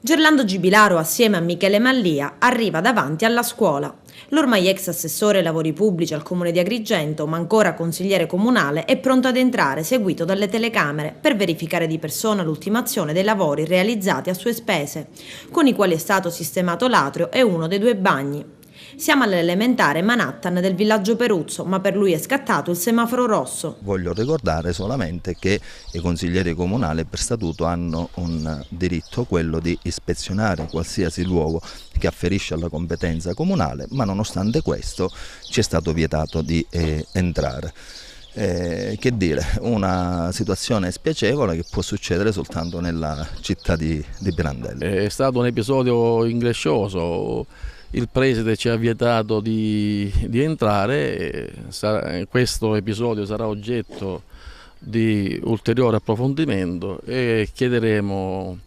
Gerlando Gibilaro assieme a Michele Mallia arriva davanti alla scuola. L'ormai ex assessore ai lavori pubblici al comune di Agrigento, ma ancora consigliere comunale, è pronto ad entrare seguito dalle telecamere per verificare di persona l'ultimazione dei lavori realizzati a sue spese, con i quali è stato sistemato l'atrio e uno dei due bagni. Siamo all'elementare Manhattan del villaggio Peruzzo, ma per lui è scattato il semaforo rosso. Voglio ricordare solamente che i consiglieri comunali per statuto hanno un diritto, quello di ispezionare qualsiasi luogo che afferisce alla competenza comunale, ma nonostante questo ci è stato vietato di entrare. Che dire, una situazione spiacevole che può succedere soltanto nella città di Pirandello. È stato un episodio ingrescioso. Il preside ci ha vietato di entrare, questo episodio sarà oggetto di ulteriore approfondimento e chiederemo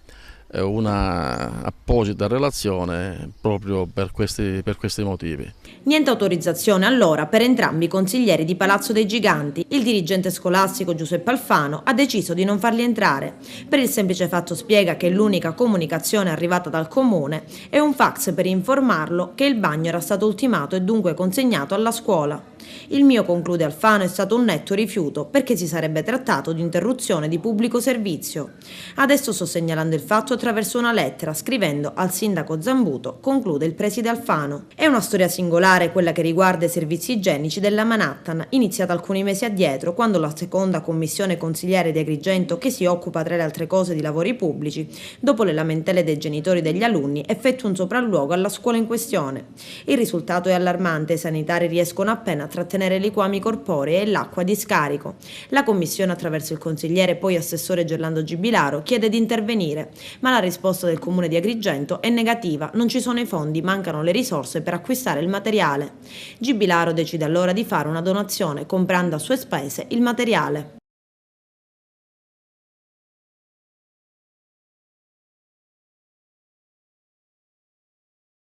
una apposita relazione proprio per questi motivi. Niente autorizzazione allora per entrambi i consiglieri di Palazzo dei Giganti. Il dirigente scolastico Giuseppe Alfano ha deciso di non farli entrare. Per il semplice fatto spiega che l'unica comunicazione arrivata dal comune è un fax per informarlo che il bagno era stato ultimato e dunque consegnato alla scuola. Il mio, conclude Alfano, è stato un netto rifiuto perché si sarebbe trattato di interruzione di pubblico servizio. Adesso sto segnalando il fatto attraverso una lettera, scrivendo al sindaco Zambuto, conclude il preside Alfano. È una storia singolare quella che riguarda i servizi igienici della Manhattan, iniziata alcuni mesi addietro, quando la seconda commissione consigliare di Agrigento, che si occupa tra le altre cose di lavori pubblici, dopo le lamentele dei genitori degli alunni, effettua un sopralluogo alla scuola in questione. Il risultato è allarmante, i sanitari riescono appena a trattenere i liquami corporei e l'acqua di scarico. La commissione, attraverso il consigliere poi assessore Gerlando Gibilaro, chiede di intervenire, ma la risposta del comune di Agrigento è negativa, non ci sono i fondi, mancano le risorse per acquistare il materiale. Gibilaro decide allora di fare una donazione comprando a sue spese il materiale.